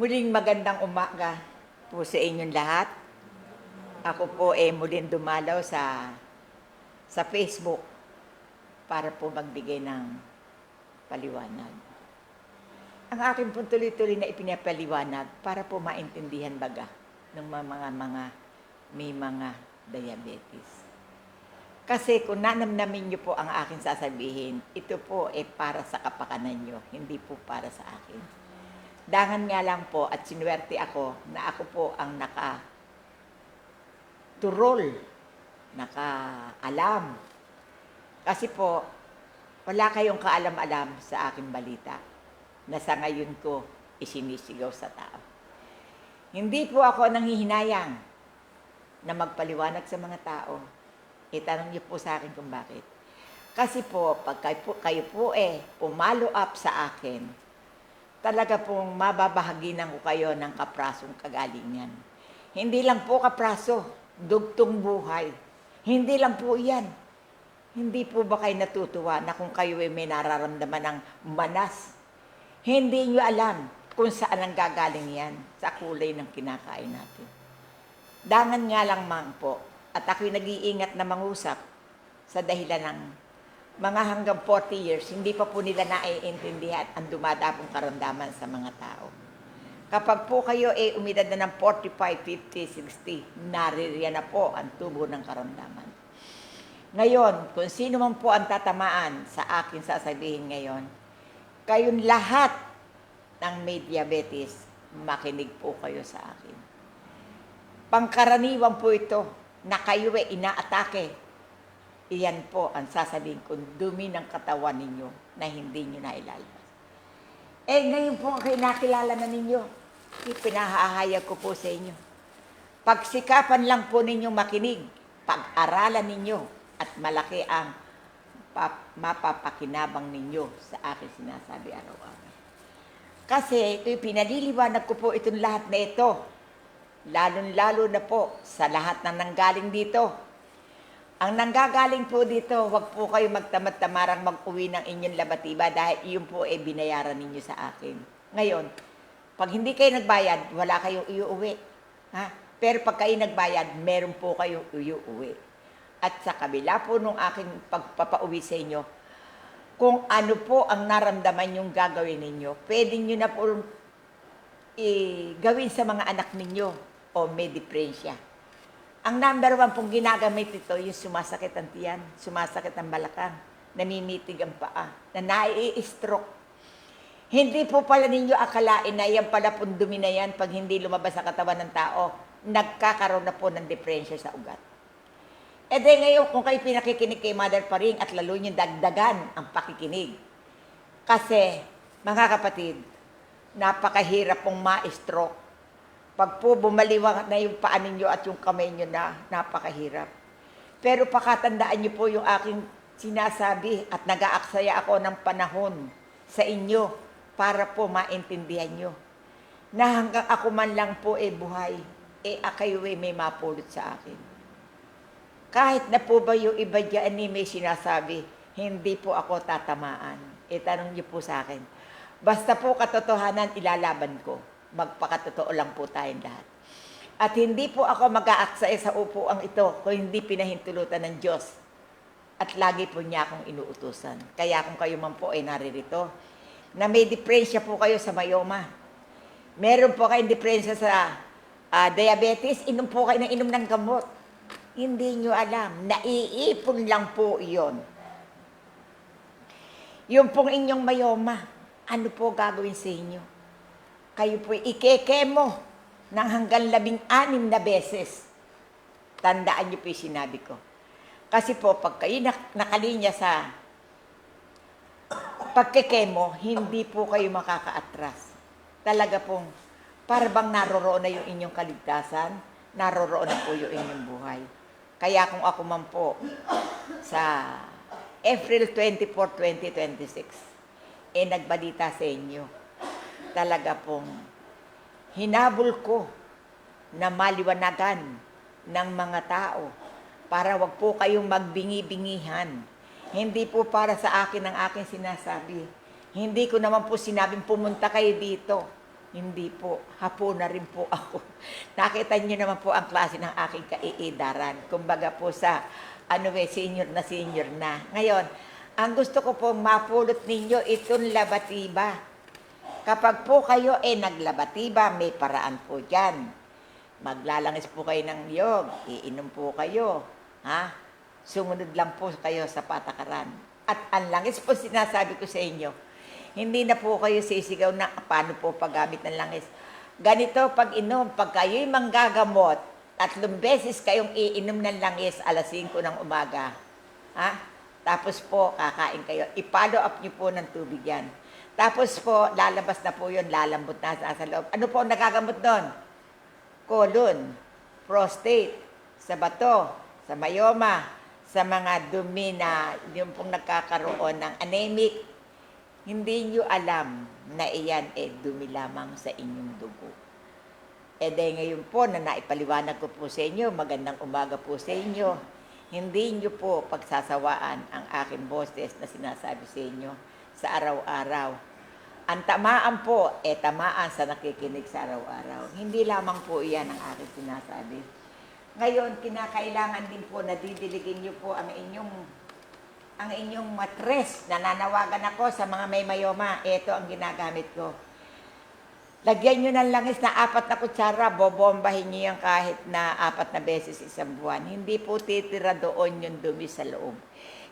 Muling magandang umaga po sa inyong lahat. Ako po muling dumalaw sa Facebook para po magbigay ng paliwanag. Ang akin po tuloy-tuloy na ipinapaliwanag para po maintindihan baga ng may mga diabetes. Kasi kung nanamnamin niyo po ang akin sasabihin, ito po para sa kapakanan niyo, hindi po para sa akin. Dangan nga lang po at sinuwerte ako na ako po ang naka-turol, naka-alam. Kasi po, wala kayong kaalam-alam sa aking balita na sa ngayon ko isinisigaw sa tao. Hindi po ako nanghihinayang na magpaliwanag sa mga tao. Itanong niyo po sa akin kung bakit. Kasi po, pag kayo po pumalo up sa akin, talaga pong mababahaginan ko kayo ng kaprasong kagalingan. Hindi lang po kapraso, dugtong buhay. Hindi lang po yan. Hindi po ba kayo natutuwa na kung kayo may nararamdaman ng manas? Hindi nyo alam kung saan ang gagaling yan sa kulay ng kinakain natin. Dangan nga lang man po, at ako'y nag-iingat na mangusap sa dahilan ng mga hanggang 40 years, hindi pa po nila naiintindihan ang dumadapong karamdaman sa mga tao. Kapag po kayo umidad na ng 45, 50, 60, naririyan na po ang tubo ng karamdaman. Ngayon, kung sino man po ang tatamaan sa akin sasabihin ngayon, kayong lahat ng may diabetes, makinig po kayo sa akin. Pangkaraniwan po ito na kayo inaatake. Iyan po ang sasabihin kong dumi ng katawan ninyo na hindi nyo nailalabas. Ngayon po kayo nakilala na ninyo. Pinahahayag ko po sa inyo. Pagsikapan lang po ninyong makinig, pag-aralan ninyo at malaki ang mapapakinabang ninyo sa aking sinasabi araw-araw. Kasi ito'y pinaliliwanag ko po itong lahat na ito. Lalo na po sa lahat ng nanggaling dito. Ang nanggagaling po dito, huwag po kayo magtamad-tamarang mag-uwi ng inyong labatiba dahil iyon po binayaran ninyo sa akin. Ngayon, pag hindi kayo nagbayad, wala kayong iuwi. Pero pag kayo nagbayad, meron po kayong iuwi. At sa kabila po nung aking pagpapauwi sa inyo, kung ano po ang naramdaman yung gagawin ninyo, pwede nyo na po gawin sa mga anak ninyo o may depresya. Ang number 1 pong ginagamit ito, yung sumasakit ang tiyan, sumasakit ang balakang, naninitig ang paa, na nai-stroke. Hindi po pala ninyo akalain na yan pala pong dumi na yan pag hindi lumabas sa katawan ng tao, nagkakaroon na po ng depresya sa ugat. Ngayon, kung kayo pinakikinig kay Mother Paring at lalo nyo dagdagan ang pakikinig. Kasi, mga kapatid, napakahirap pong ma-stroke. Pag po bumaliwang na yung paa ninyo at yung kamay nyo na, napakahirap. Pero pakatandaan nyo po yung aking sinasabi at nag-aaksaya ako ng panahon sa inyo para po maintindihan nyo. Na hanggang ako man lang po buhay, kayo may mapulot sa akin. Kahit na po ba yung iba dyan may sinasabi, hindi po ako tatamaan. Tanong nyo po sa akin. Basta po katotohanan ilalaban ko. Magpakatotoo lang po tayong lahat. At hindi po ako mag-aaksaya sa upuang ito kung hindi pinahintulutan ng Diyos. At lagi po niya akong inuutusan. Kaya kung kayo man po naririto, na may depresya po kayo sa myoma, meron po kayong depresya sa diabetes, inom po kayo ng inom ng gamot. Hindi nyo alam, naiipon lang po iyon. Yung pong inyong myoma, ano po gagawin sa inyo? Kayo po ikekemo ng hanggang 16 na beses. Tandaan niyo po yung sinabi ko. Kasi po, pag kayo nakalinya sa pagkekemo, hindi po kayo makakaatras. Talaga pong, parang naroroon na yung inyong kaligtasan, naroroon na po yung inyong buhay. Kaya kung ako man po, sa April 24, 2026, nagbalita sa inyo, talaga pong hinabol ko na maliwanagan ng mga tao para wag po kayong magbingi-bingihan. Hindi po para sa akin ang aking sinasabi. Hindi ko naman po sinabing pumunta kayo dito Hindi po, hapon na rin po ako. Nakita niyo naman po ang klase ng aking kaiidaran. Kumbaga po sa, senior na. Ngayon, ang gusto ko pong mapulot ninyo, itong labatiba. Kapag po kayo naglabatiba, may paraan po dyan. Maglalangis po kayo ng niyog, iinom po kayo. Ha? Sumunod lang po kayo sa patakaran. At ang langis po sinasabi ko sa inyo, hindi na po kayo sisigaw na paano po paggamit ng langis. Ganito pag inom, pag kayo'y manggagamot, 3 beses kayong iinom ng langis alas 5 ng umaga. Ha? Tapos po, kakain kayo. I-follow up nyo po ng tubig yan. Tapos po, lalabas na po yun, lalambot na sa loob. Ano po ang nagagamot doon? Colon, prostate, sa bato, sa myoma, sa mga dumi na yung pong nagkakaroon ng anemic. Hindi nyo alam na iyan dumi lamang sa inyong dugo. Dahil ngayon po na naipaliwanag ko po sa inyo, magandang umaga po sa inyo. Hindi nyo po pagsasawaan ang aking boses na sinasabi sa inyo sa araw-araw. Ang tamaan po, tamaan sa nakikinig sa araw-araw. Hindi lamang po iyan ang aking sinasabi. Ngayon, kinakailangan din po na didiligin nyo po ang inyong matres. Nananawagan ako sa mga may mayoma. Ito ang ginagamit ko. Lagyan nyo ng langis na 4 na kutsara, bobombahin nyo yan kahit na 4 na beses isang buwan. Hindi po titira doon yung dumi sa loob.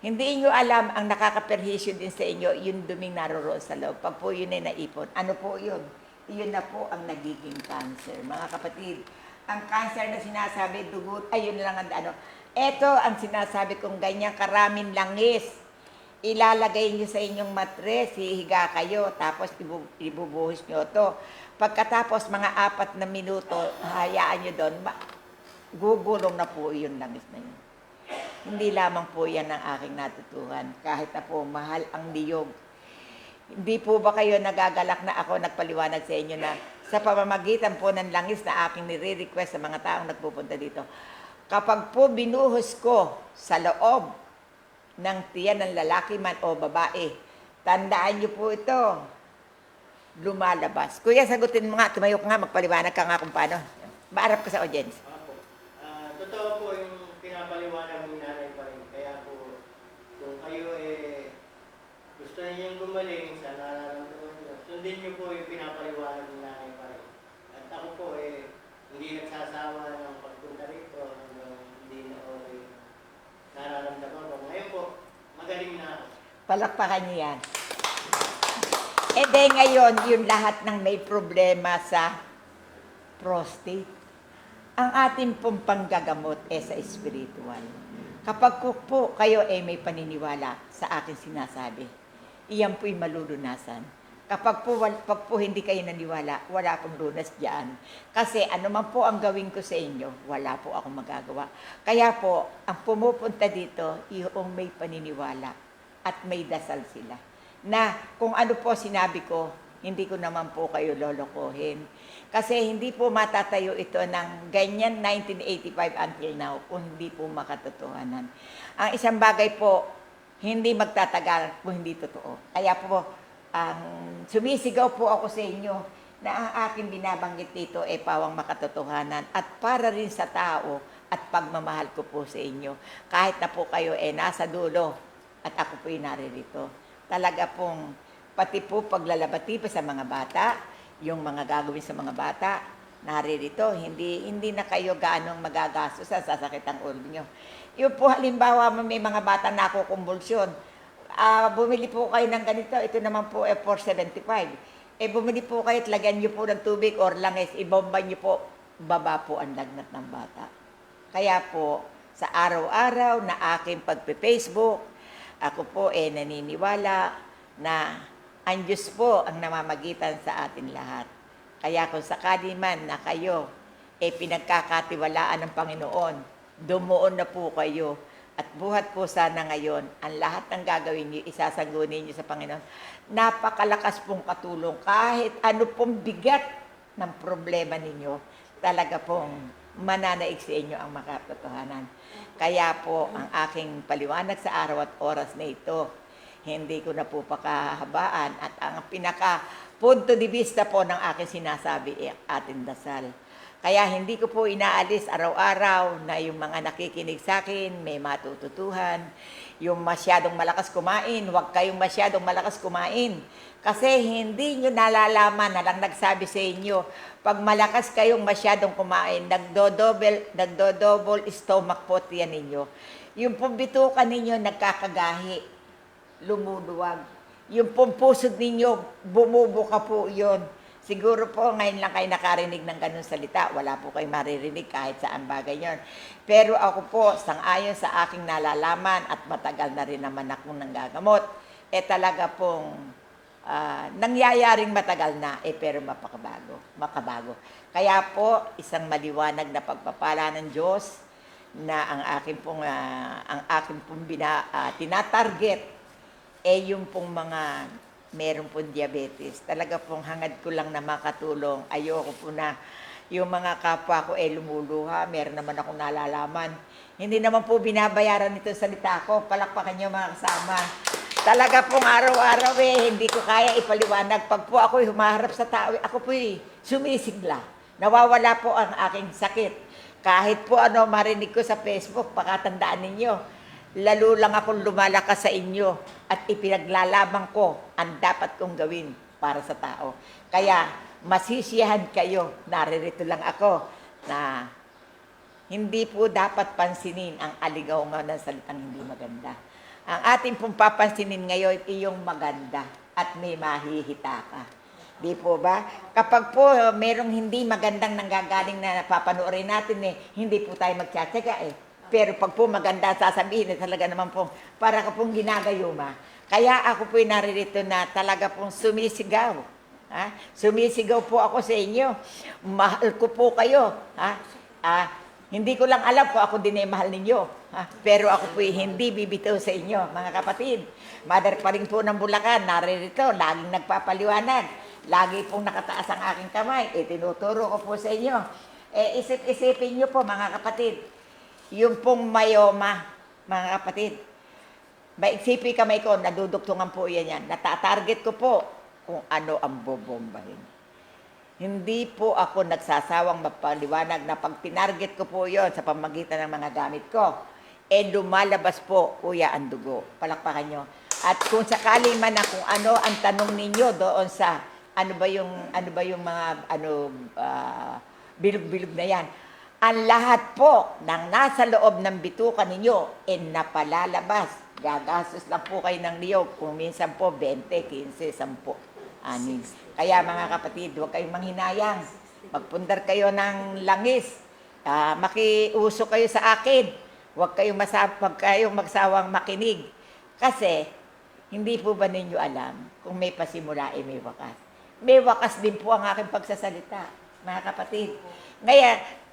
Hindi nyo alam ang nakakaperhisyo din sa inyo, yung duming naroroon sa loob. Pag po yun ay naipon, ano po yun? Yun na po ang nagiging cancer. Mga kapatid, ang cancer na sinasabi, dugot, ayun lang ang ano. Ito ang sinasabi kong ganyan karaming langis. Ilalagay niyo sa inyong matres, hihiga kayo, tapos ibubuhos niyo to. Pagkatapos mga 4 na minuto, hayaan niyo doon, gugulong na po yung langis na yun. Hindi lamang po yan ang aking natutuhan, kahit na po mahal ang niyog. Hindi po ba kayo nagagalak na ako nagpaliwanag sa inyo na sa pamamagitan po ng langis na aking nire-request sa mga taong nagpupunta dito, kapag po binuhos ko sa loob ng tiyan ng lalaki man o babae, tandaan niyo po ito, lumalabas. Kuya, sagutin mo nga, tumayo ka nga, magpaliwanag ka nga kung paano. Maarap ka sa audience. Totoo po yung pinapaliwanag ng nanay pa rin. Kaya po, kung kayo gusto niyo gumaling sa nararamdaman niyo, sundin niyo po yung pinapaliwanag ng nanay pa rin. At ako po hindi nagsasawa ng pagpunta rito hanggang hindi na okay nararamdaman ko. Ngayon po, magaling na ako. Palakpakan niyo yan. Dahil ngayon, yung lahat ng may problema sa prostate, ang ating pong panggagamot sa spiritual. Kapag po kayo may paniniwala sa aking sinasabi, iyan po'y malulunasan. Pag po hindi kayo naniwala, wala akong lunas diyan. Kasi ano man po ang gawin ko sa inyo, wala po akong magagawa. Kaya po, ang pumupunta dito, yung may paniniwala at may dasal sila. Na kung ano po sinabi ko, hindi ko naman po kayo lolokohin. Kasi hindi po matatayo ito ng ganyan 1985 until now kung hindi po makatotohanan. Ang isang bagay po, hindi magtatagal kung hindi totoo. Kaya po, sumisigaw po ako sa inyo na ang aking binabanggit dito ay pawang makatotohanan at para rin sa tao at pagmamahal ko po sa inyo. Kahit na po kayo nasa dulo at ako po'y naririto. Talaga pong pati po paglalabati pa sa mga bata, yung mga gagawin sa mga bata, naririto, hindi na kayo gaanong magagastos sa sasakit ang ulo nyo. Yung po halimbawa may mga bata na ako kumbulsyon, bumili po kayo ng ganito, ito naman po 475. Bumili po kayo at lagyan nyo po ng tubig or langis, ibomba nyo po, baba po ang lagnat ng bata. Kaya po, sa araw-araw na aking pagpe-Facebook, ako po naniniwala na ang Diyos po ang namamagitan sa atin lahat. Kaya kung sakali man na kayo pinagkakatiwalaan ng Panginoon, dumuon na po kayo. At buhat po sana ngayon, ang lahat ng gagawin niyo, isasagunin niyo sa Panginoon. Napakalakas pong katulong. Kahit ano pong bigat ng problema ninyo, talaga pong mananaig sa inyo ang makatotohanan. Kaya po, ang aking paliwanag sa araw at oras na ito, hindi ko na po pakahabaan. At ang punto de vista po ng aking sinasabi ating dasal. Kaya hindi ko po inaalis araw-araw na yung mga nakikinig sa akin, may matututuhan. Yung masyadong malakas kumain, huwag kayong masyadong malakas kumain. Kasi hindi nyo nalalaman na lang nagsabi sa inyo, pag malakas kayong masyadong kumain, nagdo-double stomach po yan ninyo. Yung pumbitukan ninyo nagkakagahi, lumuluwag. Yung pumpusod ninyo, bumubuka po yon. Siguro po ngayon lang kayo nakarinig ng ganun salita. Wala po kayo maririnig kahit saan bagay yon. Pero ako po, sang-ayon sa aking nalalaman at matagal na rin naman akong nanggagamot, talaga pong nangyayaring matagal na, pero makabago. Kaya po, isang maliwanag na pagpapala ng Diyos na ang aking pong tinatarget yung pong mga meron pong diabetes. Talaga pong hangad ko lang na makatulong. Ayoko po na yung mga kapwa ko lumuluha. Meron naman akong nalalaman. Hindi naman po binabayaran ito salita ko. Palakpakan niyo mga kasama. Talaga pong araw-araw hindi ko kaya ipaliwanag. Pag po ako humaharap sa tao, ako po sumisigla. Nawawala po ang aking sakit. Kahit po marinig ko sa Facebook, pakatandaan ninyo. Lalo lang akong lumalakas sa inyo at ipinaglalaban ko ang dapat kong gawin para sa tao. Kaya masisiyahan kayo, naririto lang ako na hindi po dapat pansinin ang aligaw-ngaw ng salitang hindi maganda. Ang ating pong papansinin ngayon ay yung maganda at may mahihita ka. Di po ba? Kapag po merong hindi magandang nanggagaling na napapanoorin natin hindi po tayo magtsatsaga Pero pag po maganda sasabihin, talaga naman po, para ka pong ginagayuma. Kaya ako po naririto na talaga pong sumisigaw. Sumisigaw po ako sa inyo. Mahal ko po kayo. Hindi ko lang alam kung ako din ay mahal ninyo. Pero ako po hindi bibitaw sa inyo, mga kapatid. Mother pa rin po ng Bulacan, naririto, laging nagpapaliwanag. Lagi pong nakataas ang aking kamay. Tinuturo ko po sa inyo. Isip-isipin nyo po, mga kapatid. Yung pong myoma, mga kapatid, maiksipi kamay ko, naduduktungan po yan. Natatarget ko po kung ano ang bobombahin. Hindi po ako nagsasawang mapaliwanag na pag tinarget ko po yon sa pamagitan ng mga gamit ko, lumalabas po, kuya, ang dugo. Palakpakan nyo. At kung sakali man na kung ano ang tanong ninyo doon sa ano ba yung mga bilog-bilog na yan, ang lahat po ng nasa loob ng bituka ninyo napalalabas. Gagastos lang po kayo ng niyog. Kung minsan po, 20, 15, 10, 6. Kaya mga kapatid, huwag kayong manghinayang. Magpundar kayo ng langis. Makiuso kayo sa akin. Huwag kayong magsawang makinig. Kasi, hindi po ba ninyo alam kung may pasimula may wakas? May wakas din po ang aking pagsasalita, mga kapatid.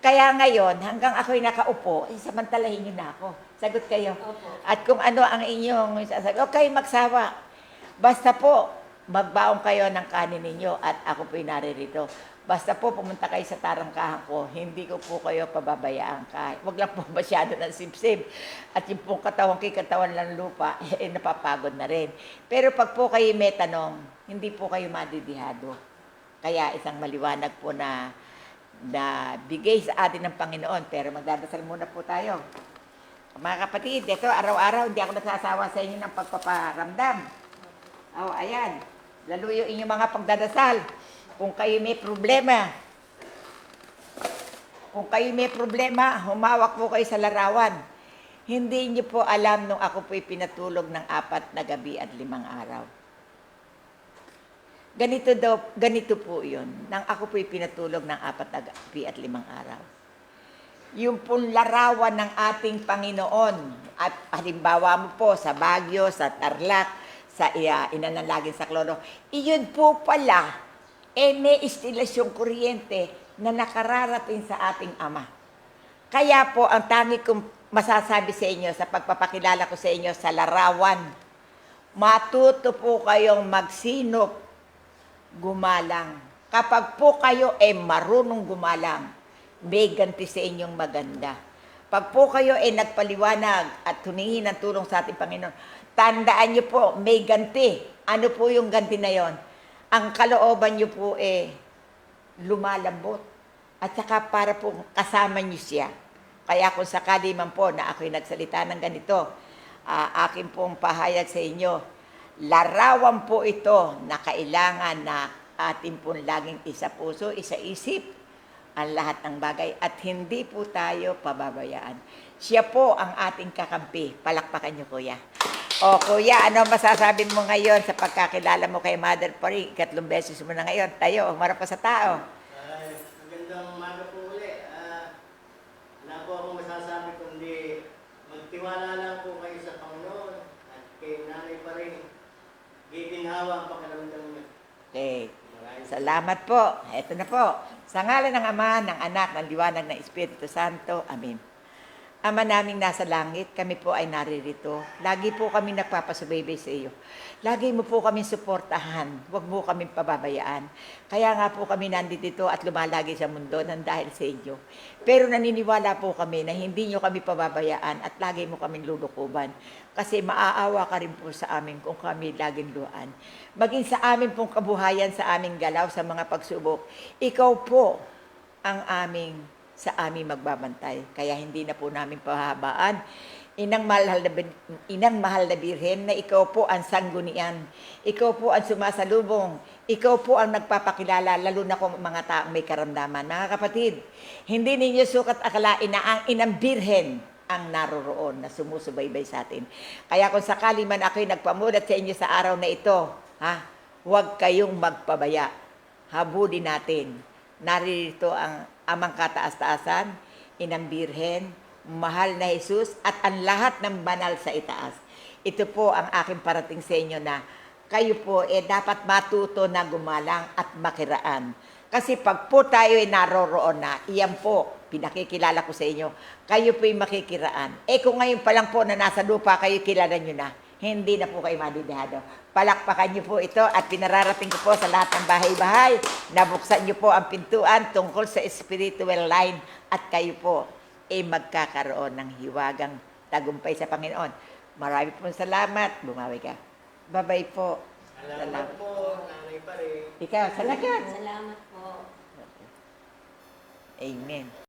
Kaya ngayon, hanggang ako'y nakaupo, samantalahin niyo na ako. Sagot kayo. Opo. At kung ano ang inyong sasagot, huwag kayong magsawa. Basta po, magbaong kayo ng kanin ninyo at ako po'y naririto. Basta po, pumunta kayo sa tarangkahan ko, hindi ko po kayo pababayaan kahit. Huwag lang po masyado ng sipsip. At yung pong katawan ng lupa, napapagod na rin. Pero pag po kayo may tanong, hindi po kayo madidihado. Kaya isang maliwanag po na bigay sa atin ng Panginoon. Pero magdadasal muna po tayo. Mga kapatid, ito araw-araw hindi ako nagsasawa sa inyo ng pagpaparamdam. Ayan. Lalo yung inyong mga pagdadasal. Kung kayo may problema, humawak po kayo sa larawan. Hindi niyo po alam nung ako po'y pinatulog ng 4 na gabi at 5 araw. Ganito po yun. Nang ako po'y pinatulog ng 4 na gabi at 5 araw. Yung pong larawan ng ating Panginoon, at halimbawa mo po sa Baguio, sa Tarlac, sa Inanalagin sa Cloro, iyon po pala, may istilasyong kuryente na nakararating sa ating Ama. Kaya po, ang tangi kong masasabi sa inyo, sa pagpapakilala ko sa inyo sa larawan, matuto po kayong magsinop, gumalang. Kapag po kayo marunong gumalang, may ganti sa inyong maganda. Pag po kayo nagpaliwanag at humingi ng tulong sa ating Panginoon, tandaan niyo po, may ganti. Ano po yung ganti na yon? ang kalooban niyo po lumalambot. At saka para po kasama niyo siya. Kaya kung sakali man po na ako'y nagsalita ng ganito, akin pong pahayag sa inyo, larawan po ito na kailangan na atin pong laging isa puso, isa isip ang lahat ng bagay at hindi po tayo pababayaan. Siya po ang ating kakampi. Palakpakan niyo, Kuya. O, Kuya, ano masasabi mo ngayon sa pagkakilala mo kay Mother Pari? 3 beses mo na ngayon. Tayo, umarap pa sa tao. Magandang umaga po uli. Wala po akong masasabi kundi magtiwala lang po kayo sa Panginoon at kay Nanay pa rin. Giginhawa ang pakiramdam niyo. Okay. Salamat po. Ito na po. Sa ngalan ng Ama, ng Anak, ng Liwanag, ng Espiritu Santo. Amen. Ama naming nasa langit, kami po ay naririto. Lagi po kami nagpapasubaybay sa iyo. Lagi mo po kami suportahan. Huwag mo kami pababayaan. Kaya nga po kami nandito at lumalagi sa mundo nang dahil sa iyo. Pero naniniwala po kami na hindi nyo kami pababayaan at lagi mo kaming lulukuban. Kasi maaawa ka rin po sa amin kung kami laging luhaan. Maging sa amin pong kabuhayan, sa aming galaw, sa mga pagsubok, ikaw po ang sa aming magbabantay. Kaya hindi na po namin pahabaan. Inang mahal na birhen na ikaw po ang sanggunian. Ikaw po ang sumasalubong. Ikaw po ang nagpapakilala, lalo na kung mga taong may karamdaman. Mga kapatid, hindi ninyo sukat akalain na ang inang birhen ang naroroon na sumusubaybay sa atin. Kaya kung sakali man ako'y nagpamulat sa inyo sa araw na ito, huwag kayong magpabaya. Habulin natin. Narito ang Amang kataas-taasan, Inang Birhen, mahal na Jesus, at ang lahat ng banal sa itaas. Ito po ang aking parating sa inyo na kayo po dapat matuto na gumalang at makiraan. Kasi pag po tayo naroroon na, iyan po, pinakikilala ko sa inyo, kayo po'y makikiraan. Kung ngayon pa lang po na nasa lupa, kayo kilala nyo na, hindi na po kayo madidihado. Palakpakan niyo po ito at pinararating ko po sa lahat ng bahay-bahay. Nabuksan niyo po ang pintuan tungkol sa spiritual line at kayo po magkakaroon ng hiwagang tagumpay sa Panginoon. Marami pong salamat. Bumawi ka. Bye-bye po. Salamat po, Nanay pa rin. Ikaw, salamat. Salamat po. Amen.